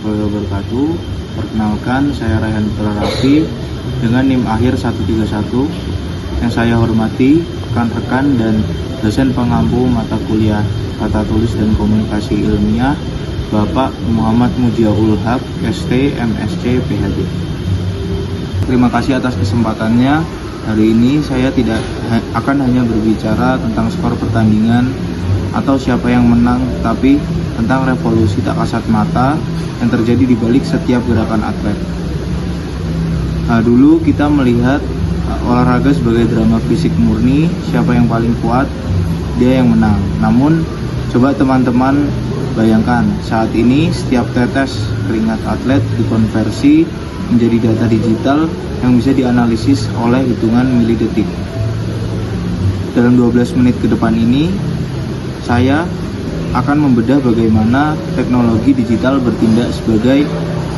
warahmatullahi wabarakatuh. Perkenalkan, saya Rayhan Raffi dengan NIM akhir 131. Yang saya hormati rekan-rekan dan dosen pengampu mata kuliah Tata Tulis dan Komunikasi Ilmiah, Bapak Muhammad Mujiaul Haq, ST, MSc, PhD. Terima kasih atas kesempatannya. Hari ini saya tidak akan hanya berbicara tentang skor pertandingan atau siapa yang menang, tapi tentang revolusi tak kasat mata yang terjadi di balik setiap gerakan atlet. Dulu kita melihat olahraga sebagai drama fisik murni, siapa yang paling kuat, dia yang menang. Namun, coba teman-teman bayangkan, saat ini setiap tetes keringat atlet dikonversi menjadi data digital yang bisa dianalisis oleh hitungan milidetik. Dalam 12 menit ke depan ini, saya akan membedah bagaimana teknologi digital bertindak sebagai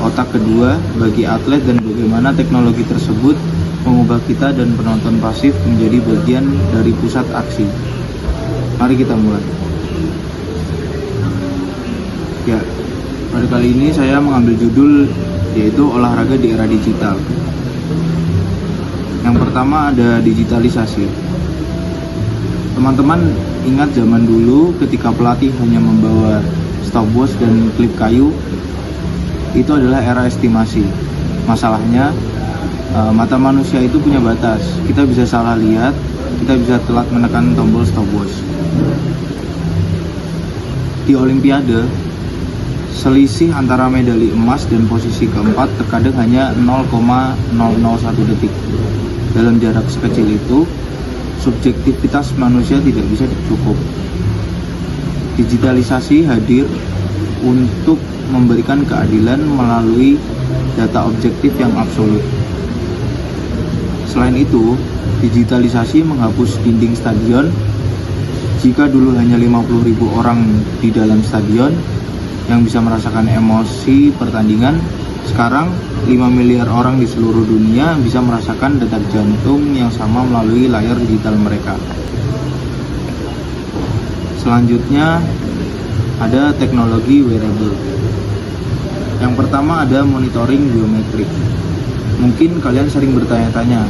otak kedua bagi atlet dan bagaimana teknologi tersebut mengubah kita dan penonton pasif menjadi bagian dari pusat aksi. Mari kita mulai. Ya, pada kali ini saya mengambil judul yaitu olahraga di era digital. Yang pertama ada digitalisasi. Teman-teman ingat zaman dulu ketika pelatih hanya membawa stopwatch dan klip kayu, itu adalah era estimasi. Masalahnya mata manusia itu punya batas. Kita bisa salah lihat, kita bisa telat menekan tombol stopwatch. Di Olimpiade, selisih antara medali emas dan posisi keempat terkadang hanya 0,001 detik. Dalam jarak sekecil itu, subjektivitas manusia tidak bisa cukup. Digitalisasi hadir untuk memberikan keadilan melalui data objektif yang absolut. Selain itu, digitalisasi menghapus dinding stadion. Jika dulu hanya 50.000 orang di dalam stadion yang bisa merasakan emosi pertandingan, sekarang 5 miliar orang di seluruh dunia bisa merasakan detak jantung yang sama melalui layar digital mereka. Selanjutnya ada teknologi wearable. Yang pertama ada monitoring biometrik. Mungkin kalian sering bertanya-tanya,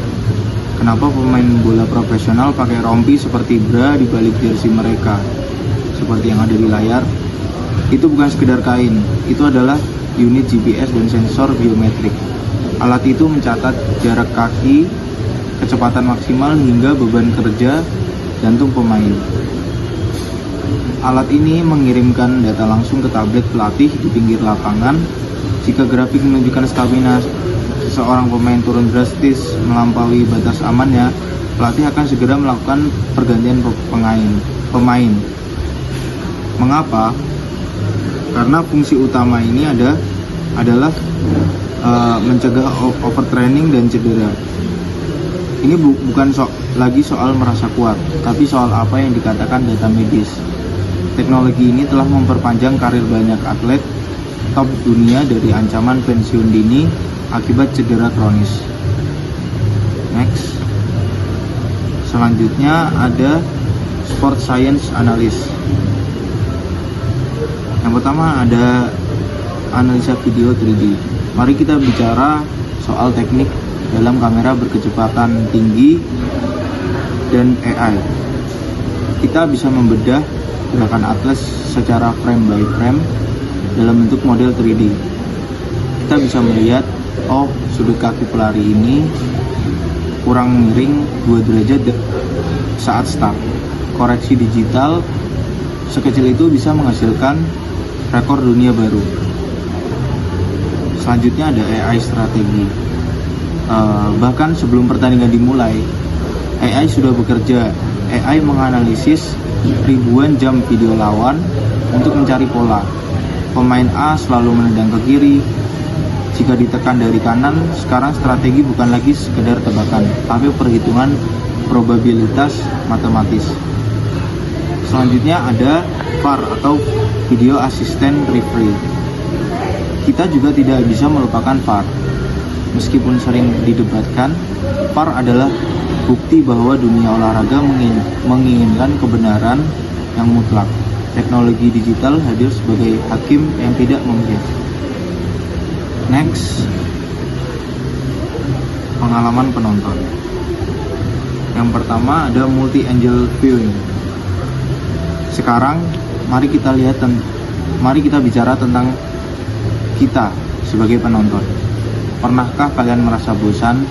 kenapa pemain bola profesional pakai rompi seperti bra di balik jersey mereka, seperti yang ada di layar? Itu bukan sekedar kain, itu adalah unit GPS dan sensor biometrik. Alat itu mencatat jarak kaki, kecepatan maksimal hingga beban kerja jantung pemain. Alat ini mengirimkan data langsung ke tablet pelatih di pinggir lapangan. Jika grafik menunjukkan stamina seseorang pemain turun drastis melampaui batas amannya, pelatih akan segera melakukan pergantian pemain. Mengapa? Karena fungsi utama ini adalah mencegah overtraining dan cedera. Ini bukan lagi soal merasa kuat, tapi soal apa yang dikatakan data medis. Teknologi ini telah memperpanjang karir banyak atlet top dunia dari ancaman pensiun dini akibat cedera kronis. Next. Selanjutnya ada sport science analyst. Yang pertama ada analisa video 3D. Mari kita bicara soal teknik dalam kamera berkecepatan tinggi dan AI. Kita bisa membedah gerakan atlet secara frame by frame dalam bentuk model 3D. Kita bisa melihat, sudut kaki pelari ini kurang miring 2 derajat saat start. Koreksi digital sekecil itu bisa menghasilkan rekor dunia baru. Selanjutnya ada AI strategi. Bahkan sebelum pertandingan dimulai, AI sudah bekerja. AI menganalisis ribuan jam video lawan untuk mencari pola. Pemain A selalu menendang ke kiri. Jika ditekan dari kanan, sekarang strategi bukan lagi sekedar tebakan, tapi perhitungan probabilitas matematis. Selanjutnya ada VAR atau Video Assistant Referee. Kita juga tidak bisa melupakan VAR. Meskipun sering didebatkan, VAR adalah bukti bahwa dunia olahraga menginginkan kebenaran yang mutlak. Teknologi digital hadir sebagai hakim yang tidak memihak. Next, pengalaman penonton. Yang pertama ada multi-angle viewing. Sekarang mari kita bicara tentang kita sebagai penonton. Pernahkah kalian merasa bosan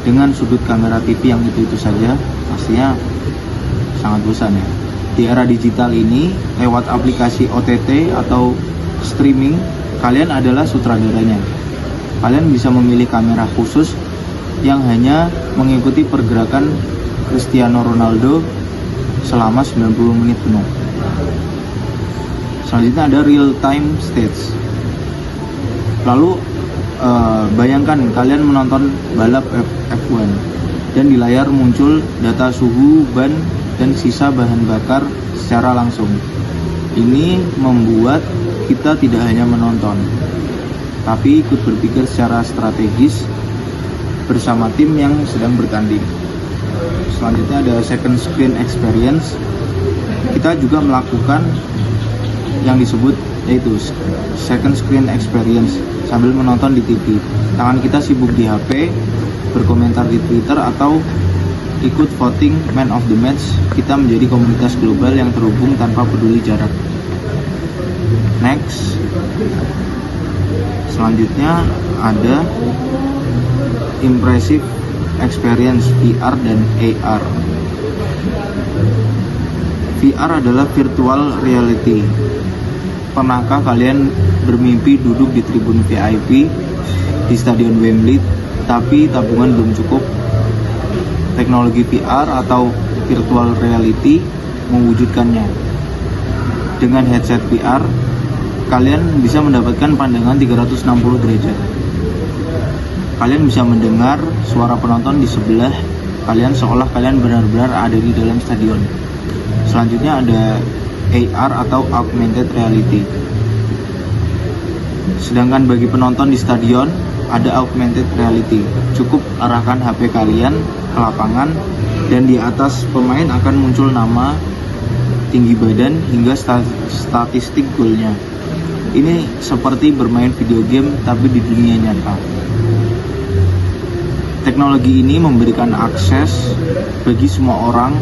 dengan sudut kamera TV yang itu saja? Pastinya sangat bosan ya. Di era digital ini, lewat aplikasi OTT atau streaming, kalian adalah sutradaranya. Kalian bisa memilih kamera khusus yang hanya mengikuti pergerakan Cristiano Ronaldo selama 90 menit penuh. Selanjutnya ada real time stage. Lalu bayangkan kalian menonton balap F1 dan di layar muncul data suhu, ban, dan sisa bahan bakar secara langsung. Ini membuat kita tidak hanya menonton, tapi ikut berpikir secara strategis bersama tim yang sedang bertanding. Selanjutnya ada second screen experience. Kita juga melakukan yang disebut yaitu second screen experience sambil menonton di TV. Tangan kita sibuk di HP, berkomentar di Twitter, atau ikut voting man of the match. Kita menjadi komunitas global yang terhubung tanpa peduli jarak. Next, selanjutnya ada impressive experience VR dan AR. VR adalah virtual reality. Pernahkah kalian bermimpi duduk di tribun VIP di Stadion Wembley tapi tabungan belum cukup? Teknologi VR atau virtual reality mewujudkannya. Dengan headset VR, kalian bisa mendapatkan pandangan 360 derajat. Kalian bisa mendengar suara penonton di sebelah kalian seolah kalian benar-benar ada di dalam stadion. Selanjutnya ada AR atau augmented reality. Sedangkan bagi penonton di stadion ada augmented reality. Cukup arahkan HP kalian ke lapangan dan di atas pemain akan muncul nama, tinggi badan, hingga statistik golnya. Ini seperti bermain video game tapi di dunia nyata. Teknologi ini memberikan akses bagi semua orang.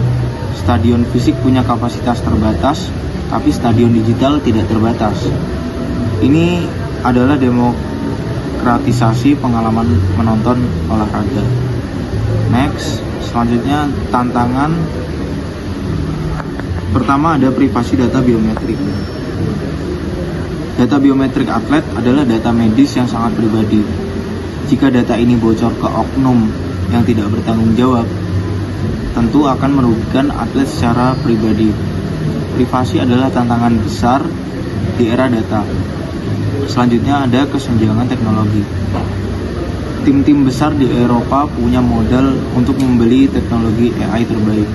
Stadion fisik punya kapasitas terbatas, tapi stadion digital tidak terbatas. Ini adalah demokratisasi pengalaman menonton olahraga. Next, selanjutnya tantangan pertama ada privasi data biometrik. Data biometrik atlet adalah data medis yang sangat pribadi. Jika data ini bocor ke oknum yang tidak bertanggung jawab, tentu akan merugikan atlet secara pribadi. Privasi adalah tantangan besar di era data. Selanjutnya ada kesenjangan teknologi. Tim-tim besar di Eropa punya modal untuk membeli teknologi AI terbaik.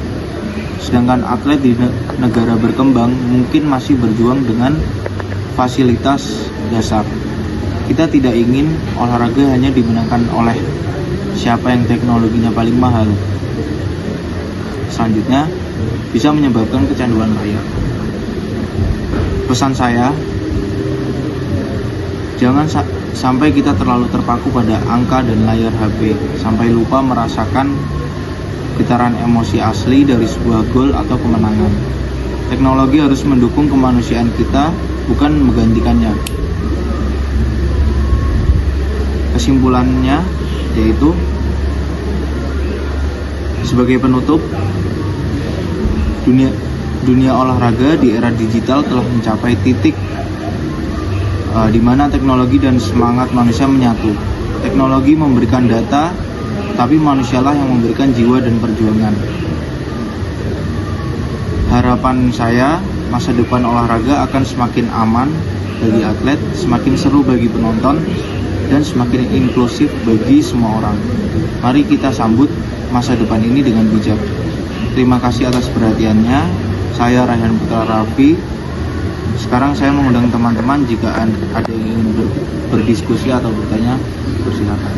Sedangkan atlet di negara berkembang mungkin masih berjuang dengan fasilitas dasar. Kita tidak ingin olahraga hanya dimenangkan oleh siapa yang teknologinya paling mahal. Selanjutnya, bisa menyebabkan kecanduan layar. Pesan saya, jangan sampai kita terlalu terpaku pada angka dan layar HP, sampai lupa merasakan getaran emosi asli dari sebuah gol atau kemenangan. Teknologi harus mendukung kemanusiaan kita, bukan menggantikannya. Kesimpulannya yaitu, sebagai penutup, dunia olahraga di era digital telah mencapai titik di mana teknologi dan semangat manusia menyatu. Teknologi memberikan data, tapi manusialah yang memberikan jiwa dan perjuangan. Harapan saya, masa depan olahraga akan semakin aman bagi atlet, semakin seru bagi penonton, dan semakin inklusif bagi semua orang. Mari kita sambut masa depan ini dengan bijak. Terima kasih atas perhatiannya. Saya Raihan Putra Raffi. Sekarang saya mengundang teman-teman, jika ada yang ingin berdiskusi atau bertanya, persilakan.